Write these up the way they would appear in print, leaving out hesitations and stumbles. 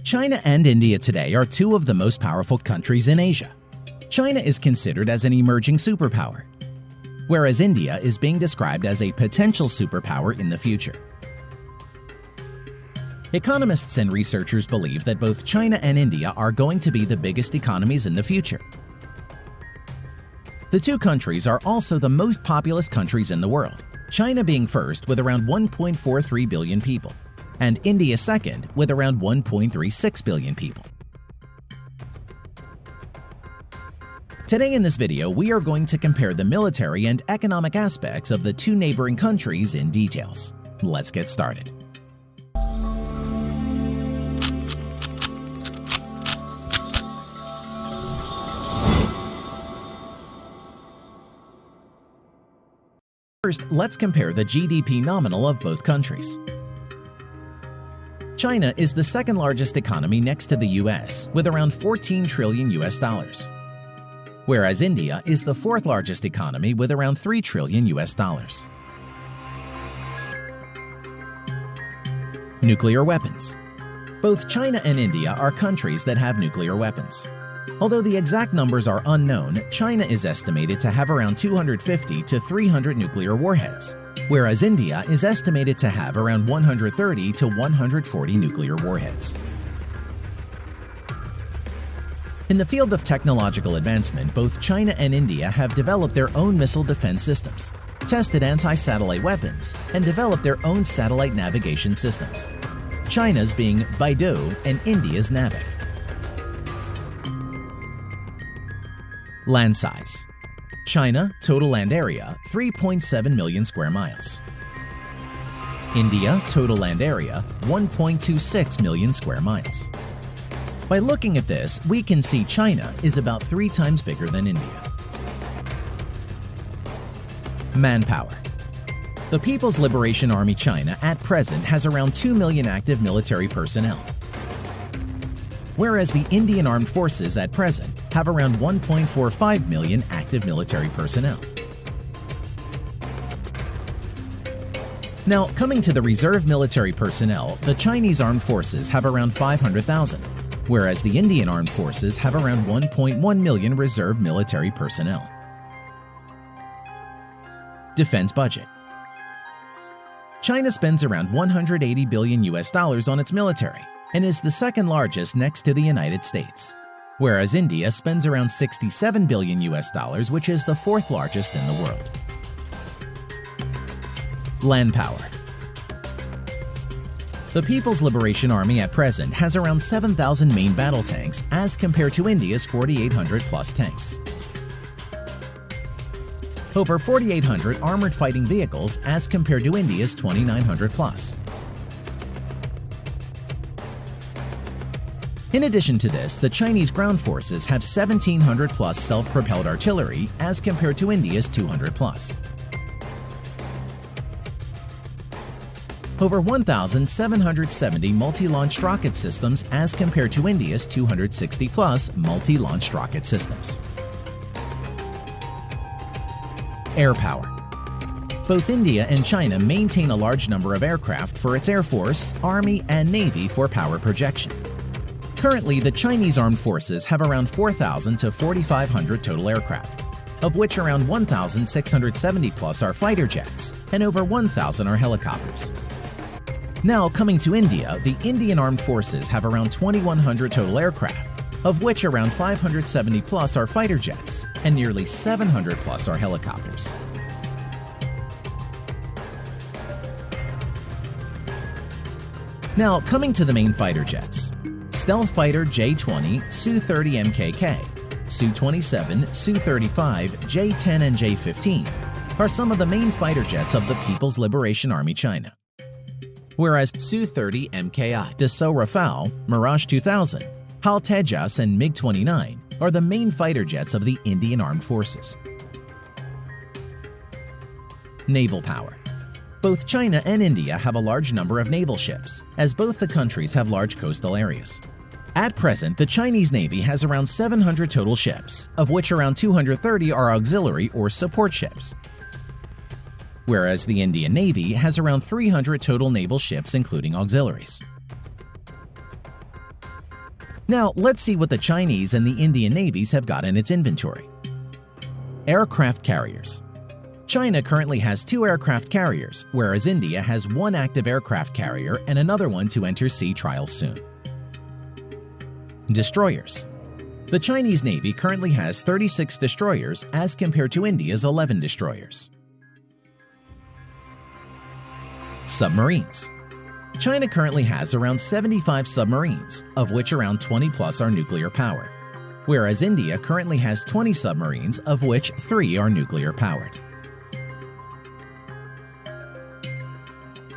China and India today are two of the most powerful countries in Asia. China is considered as an emerging superpower, whereas India is being described as a potential superpower in the future. Economists and researchers believe that both China and India are going to be the biggest economies in the future. The two countries are also the most populous countries in the world, China being first with around 1.43 billion people, and India second with around 1.36 billion people. Today in this video, we are going to compare the military and economic aspects of the two neighboring countries in details. Let's get started. First, let's compare the GDP nominal of both countries. China is the second largest economy next to the US with around 14 trillion US dollars, whereas India is the fourth largest economy with around 3 trillion US dollars. Nuclear weapons. Both China and India are countries that have nuclear weapons. Although the exact numbers are unknown, China is estimated to have around 250 to 300 nuclear warheads, whereas India is estimated to have around 130 to 140 nuclear warheads. In the field of technological advancement, both China and India have developed their own missile defense systems, tested anti-satellite weapons, and developed their own satellite navigation systems, China's being Beidou and India's Navic. Land size. China, total land area, 3.7 million square miles. India, total land area, 1.26 million square miles. By looking at this, we can see China is about 3 times bigger than India. Manpower. The People's Liberation Army China at present has around 2 million active military personnel, whereas the Indian Armed Forces at present have around 1.45 million active military personnel. Now, coming to the reserve military personnel, the Chinese Armed Forces have around 500,000, whereas the Indian Armed Forces have around 1.1 million reserve military personnel. Defense budget. China spends around 180 billion US dollars on its military and is the second largest next to the United States, whereas India spends around 67 billion US dollars, which is the fourth largest in the world. Land power. The People's Liberation Army at present has around 7,000 main battle tanks as compared to India's 4,800 plus tanks. Over 4,800 armored fighting vehicles as compared to India's 2,900 plus. In addition to this, the Chinese ground forces have 1,700 plus self-propelled artillery as compared to India's 200 plus. Over 1,770 multi-launched rocket systems as compared to India's 260 plus multi-launched rocket systems. Air power. Both India and China maintain a large number of aircraft for its Air Force, Army, and Navy for power projection. Currently, the Chinese Armed Forces have around 4,000 to 4,500 total aircraft, of which around 1,670 plus are fighter jets and over 1,000 are helicopters. Now, coming to India, the Indian Armed Forces have around 2,100 total aircraft, of which around 570 plus are fighter jets and nearly 700 plus are helicopters. Now, coming to the main fighter jets. Stealth Fighter J-20, Su-30 MKK, Su-27, Su-35, J-10 and J-15 are some of the main fighter jets of the People's Liberation Army China, whereas Su-30 MKI, Dassault Rafale, Mirage 2000, HAL Tejas and MiG-29 are the main fighter jets of the Indian Armed Forces. Naval power. Both China and India have a large number of naval ships, as both the countries have large coastal areas. At present, the Chinese Navy has around 700 total ships, of which around 230 are auxiliary or support ships, whereas the Indian Navy has around 300 total naval ships including auxiliaries. Now, let's see what the Chinese and the Indian navies have got in its inventory. Aircraft carriers. China currently has 2 aircraft carriers, whereas India has 1 active aircraft carrier and another one to enter sea trials soon. Destroyers. The Chinese Navy currently has 36 destroyers as compared to India's 11 destroyers. Submarines. China currently has around 75 submarines, of which around 20 plus are nuclear powered, whereas India currently has 20 submarines, of which 3 are nuclear powered.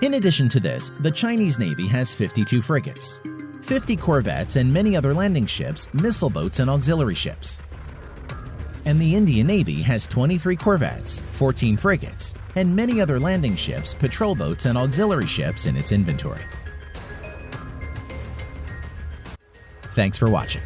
In addition to this, the Chinese Navy has 52 frigates, 50 corvettes and many other landing ships, missile boats and auxiliary ships. And the Indian Navy has 23 corvettes, 14 frigates, and many other landing ships, patrol boats and auxiliary ships in its inventory. Thanks for watching.